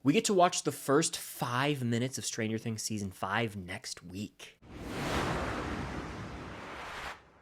We get to watch the first 5 minutes of Stranger Things Season 5 next week.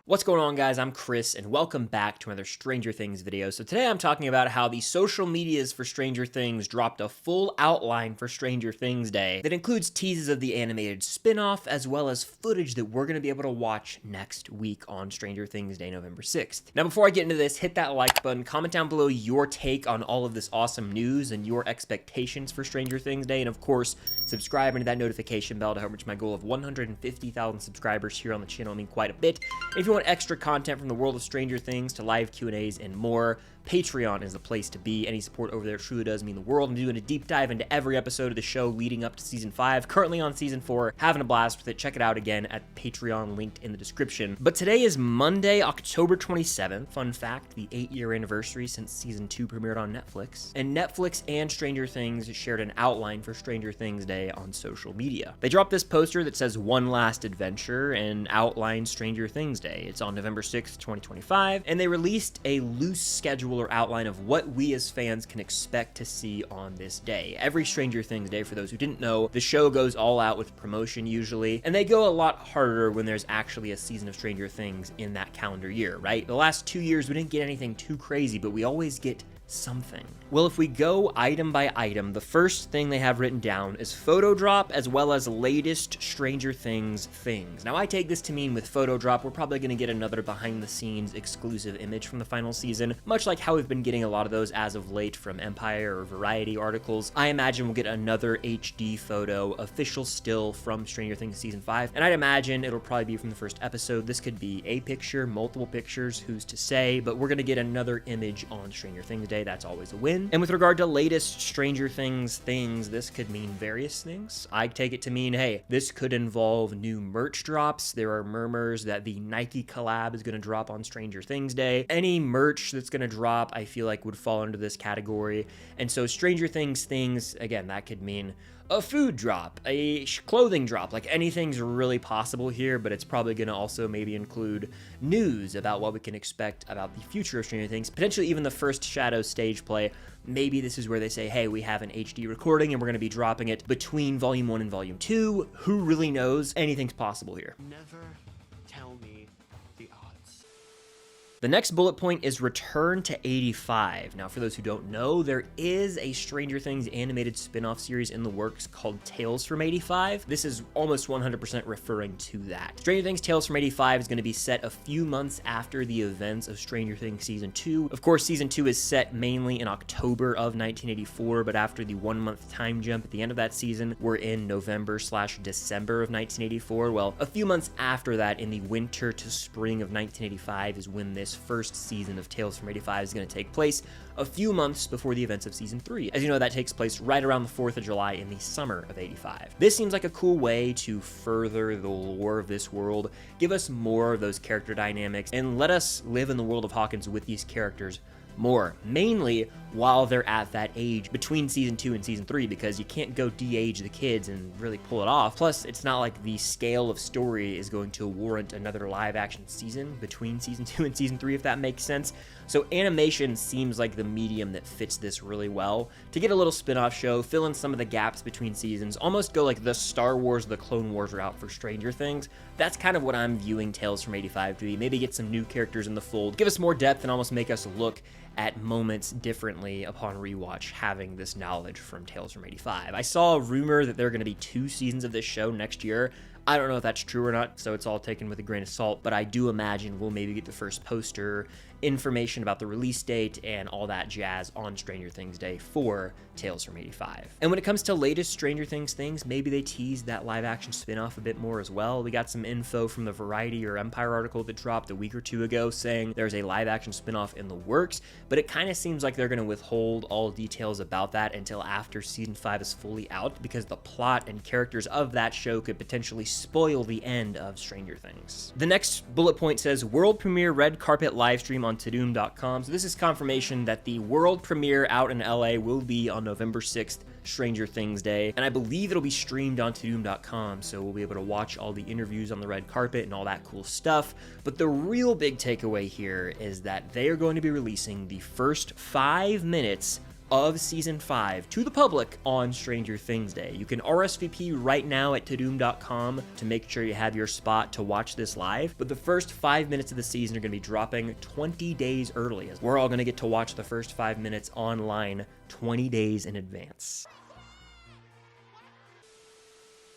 What's going on, guys? I'm Chris, and welcome back to another Stranger Things video. So today I'm talking about how the social medias for Stranger Things dropped a full outline for Stranger Things Day that includes teases of the animated spin-off, as well as footage that we're going to be able to watch next week on Stranger Things Day, November 6th. Now, before I get into this, hit that like button, comment down below your take on all of this awesome news and your expectations for Stranger Things Day, and of course, subscribe and hit that notification bell to help reach my goal of 150,000 subscribers here on the channel. I mean, quite a bit. If you want extra content from the world of Stranger Things to live Q&As and more, Patreon is the place to be. Any support over there truly does mean the world. I'm doing a deep dive into every episode of the show leading up to Season 5, currently on Season 4, having a blast with it. Check it out again at Patreon, linked in the description. But today is Monday, October 27th. Fun fact, the 8-year anniversary since Season 2 premiered on Netflix. And Netflix and Stranger Things shared an outline for Stranger Things Day on social media. They dropped this poster that says One Last Adventure and outlines Stranger Things Day. It's on November 6th, 2025, and they released a loose schedule or outline of what we as fans can expect to see on this day. Every Stranger Things Day, for those who didn't know, the show goes all out with promotion usually, and they go a lot harder when there's actually a season of Stranger Things in that calendar year, right? The last 2 years, we didn't get anything too crazy, but we always get something. Well, if we go item by item, the first thing they have written down is photo drop as well as latest Stranger Things things. Now, I take this to mean with photo drop, we're probably going to get another behind the scenes exclusive image from the final season, much like how we've been getting a lot of those as of late from Empire or Variety articles. I imagine we'll get another HD photo, official still from Stranger Things Season 5, and I'd imagine it'll probably be from the first episode. This could be a picture, multiple pictures, who's to say, but we're going to get another image on Stranger Things Day. That's always a win. And with regard to latest Stranger Things things, this could mean various things. I take it to mean, hey, this could involve new merch drops. There are murmurs that the Nike collab is going to drop on Stranger Things Day. Any merch that's going to drop, I feel like, would fall into this category. And so Stranger Things things, again, that could mean a food drop, a clothing drop, like anything's really possible here, but it's probably going to also maybe include news about what we can expect about the future of Stranger Things, potentially even the first Shadow stage play. Maybe this is where they say, hey, we have an HD recording and we're going to be dropping it between Volume 1 and Volume 2. Who really knows? Anything's possible here. Never tell me the odds. The next bullet point is return to 85. Now, for those who don't know, there is a Stranger Things animated spin-off series in the works called Tales from 85. This is almost 100% referring to that. Stranger Things Tales from 85 is going to be set a few months after the events of Stranger Things Season 2. Of course, Season 2 is set mainly in October of 1984, but after the 1-month time jump at the end of that season, we're in November/December of 1984. Well, a few months after that, in the winter to spring of 1985, is when this first season of Tales from 85 is going to take place, a few months before the events of Season 3. As you know, that takes place right around the 4th of July in the summer of 85. This seems like a cool way to further the lore of this world, give us more of those character dynamics, and let us live in the world of Hawkins with these characters more, mainly while they're at that age between Season 2 and Season 3, because you can't go de-age the kids and really pull it off. Plus, it's not like the scale of story is going to warrant another live-action season between Season 2 and Season 3, if that makes sense. So animation seems like the medium that fits this really well. To get a little spin-off show, fill in some of the gaps between seasons, almost go like the Star Wars, the Clone Wars route for Stranger Things. That's kind of what I'm viewing Tales from 85 to be. Maybe get some new characters in the fold, give us more depth, and almost make us look at moments differently upon rewatch, having this knowledge from Tales from 85. I saw a rumor that there are going to be 2 seasons of this show next year. I don't know if that's true or not, so it's all taken with a grain of salt, but I do imagine we'll maybe get the first poster, information about the release date, and all that jazz on Stranger Things Day for Tales from 85. And when it comes to latest Stranger Things things, maybe they teased that live-action spin-off a bit more as well. We got some info from the Variety or Empire article that dropped a week or 2 ago saying there's a live-action spin-off in the works, but it kind of seems like they're going to withhold all details about that until after Season 5 is fully out, because the plot and characters of that show could potentially spoil the end of Stranger Things. The next bullet point says world premiere red carpet live stream on Tudum.com. So this is confirmation that the world premiere out in LA will be on November 6th, Stranger Things Day, and I believe it'll be streamed on Tudum.com, so we'll be able to watch all the interviews on the red carpet and all that cool stuff. But the real big takeaway here is that they are going to be releasing the first 5 minutes of Season 5 to the public on Stranger Things Day. You can RSVP right now at Tudum.com to make sure you have your spot to watch this live, but the first 5 minutes of the season are going to be dropping 20 days early. We're all going to get to watch the first 5 minutes online 20 days in advance.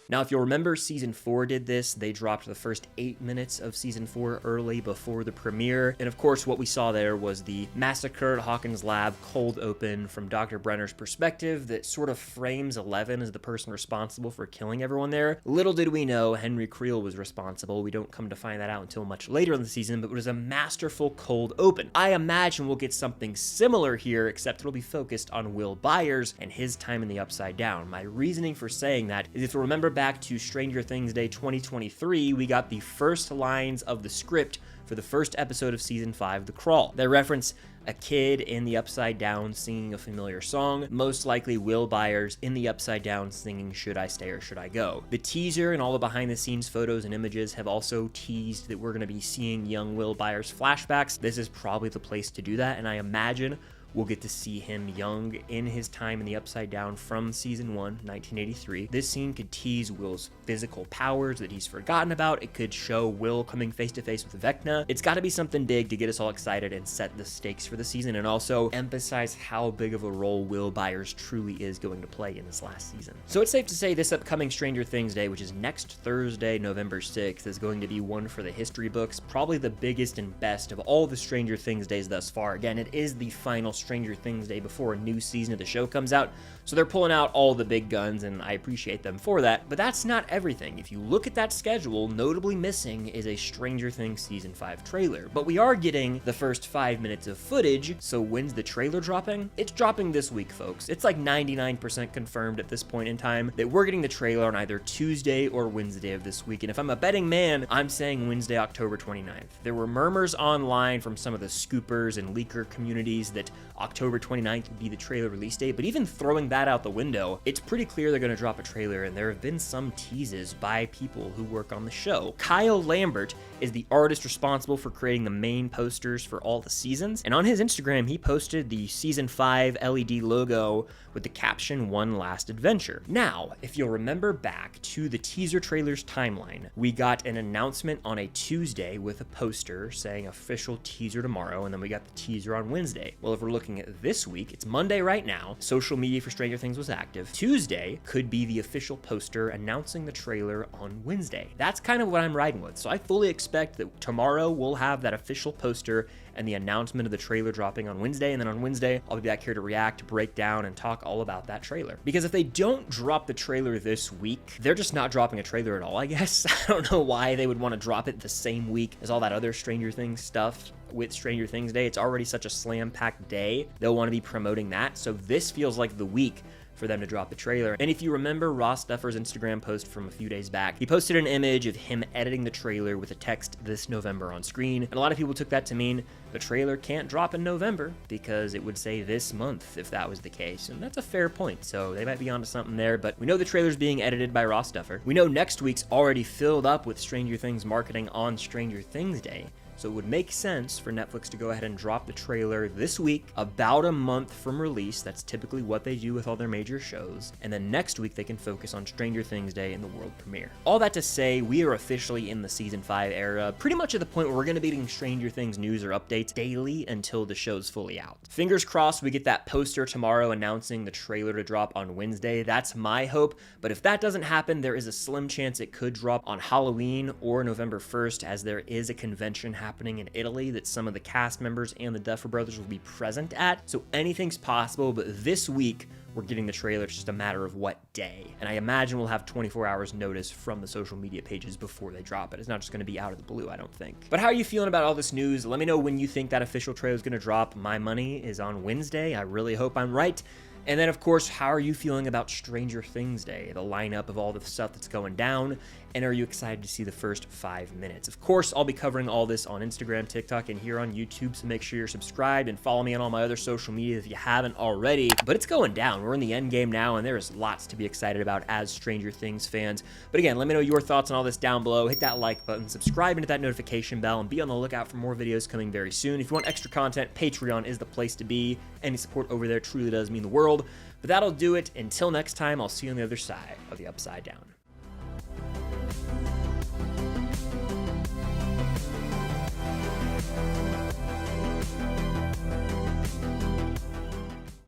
Now, if you'll remember, Season 4 did this. They dropped the first 8 minutes of Season 4 early before the premiere. And of course, what we saw there was the massacre at Hawkins' lab cold open from Dr. Brenner's perspective that sort of frames Eleven as the person responsible for killing everyone there. Little did we know Henry Creel was responsible. We don't come to find that out until much later in the season, but it was a masterful cold open. I imagine we'll get something similar here, except it'll be focused on Will Byers and his time in the Upside Down. My reasoning for saying that is, if you remember back to Stranger Things Day 2023, we got the first lines of the script for the first episode of Season 5, The Crawl. They reference a kid in the Upside Down singing a familiar song, most likely Will Byers in the Upside Down singing Should I Stay or Should I Go. The teaser and all the behind the scenes photos and images have also teased that we're going to be seeing young Will Byers flashbacks. This is probably the place to do that, and I imagine we'll get to see him young in his time in the Upside Down from Season 1, 1983. This scene could tease Will's physical powers that he's forgotten about. It could show Will coming face to face with Vecna. It's got to be something big to get us all excited and set the stakes for the season, and also emphasize how big of a role Will Byers truly is going to play in this last season. So it's safe to say this upcoming Stranger Things Day, which is next Thursday, November 6th, is going to be one for the history books, probably the biggest and best of all the Stranger Things days thus far. Again, it is the final Stranger Things Day before a new season of the show comes out, so they're pulling out all the big guns, and I appreciate them for that, but that's not everything. If you look at that schedule, notably missing is a Stranger Things Season 5 trailer, but we are getting the first 5 minutes of footage. So when's the trailer dropping? It's dropping this week, folks. It's like 99% confirmed at this point in time that we're getting the trailer on either Tuesday or Wednesday of this week, and if I'm a betting man, I'm saying Wednesday, October 29th. There were murmurs online from some of the scoopers and leaker communities that October 29th would be the trailer release date, but even throwing that out the window, it's pretty clear they're going to drop a trailer, and there have been some teases by people who work on the show. Kyle Lambert is the artist responsible for creating the main posters for all the seasons, and on his Instagram, he posted the Season 5 LED logo with the caption, "One Last Adventure." Now, if you'll remember back to the teaser trailer's timeline, we got an announcement on a Tuesday with a poster saying official teaser tomorrow, and then we got the teaser on Wednesday. Well, if we're looking at this week, it's Monday right now. Social media for Stranger Things was active. Tuesday could be the official poster announcing the trailer on Wednesday. That's kind of what I'm riding with. So I fully expect that tomorrow we'll have that official poster and the announcement of the trailer dropping on Wednesday, and then on Wednesday, I'll be back here to react, break down, and talk all about that trailer. Because if they don't drop the trailer this week, they're just not dropping a trailer at all, I guess. I don't know why they would want to drop it the same week as all that other Stranger Things stuff with Stranger Things Day. It's already such a slam-packed day. They'll want to be promoting that, so this feels like the week for them to drop the trailer. And if you remember Ross Duffer's Instagram post from a few days back, he posted an image of him editing the trailer with a text "This November" on screen, and a lot of people took that to mean the trailer can't drop in November because it would say this month if that was the case, and that's a fair point, so they might be onto something there. But we know the trailer's being edited by Ross Duffer. We know next week's already filled up with Stranger Things marketing on Stranger Things Day, so it would make sense for Netflix to go ahead and drop the trailer this week, about a month from release. That's typically what they do with all their major shows. And then next week, they can focus on Stranger Things Day and the world premiere. All that to say, we are officially in the Season 5 era, pretty much at the point where we're going to be getting Stranger Things news or updates daily until the show's fully out. Fingers crossed we get that poster tomorrow announcing the trailer to drop on Wednesday. That's my hope. But if that doesn't happen, there is a slim chance it could drop on Halloween or November 1st, as there is a convention happening in Italy that some of the cast members and the Duffer Brothers will be present at. So anything's possible, but this week we're getting the trailer. It's just a matter of what day. And I imagine we'll have 24 hours notice from the social media pages before they drop it. It's not just going to be out of the blue, I don't think. But how are you feeling about all this news? Let me know when you think that official trailer is going to drop. My money is on Wednesday. I really hope I'm right. And then, of course, how are you feeling about Stranger Things Day, the lineup of all the stuff that's going down, and are you excited to see the first 5 minutes? Of course, I'll be covering all this on Instagram, TikTok, and here on YouTube, so make sure you're subscribed and follow me on all my other social media if you haven't already. But it's going down. We're in the end game now, and there is lots to be excited about as Stranger Things fans. But again, let me know your thoughts on all this down below. Hit that like button, subscribe and hit that notification bell, and be on the lookout for more videos coming very soon. If you want extra content, Patreon is the place to be. Any support over there truly does mean the world. But that'll do it. Until next time, I'll see you on the other side of the Upside Down.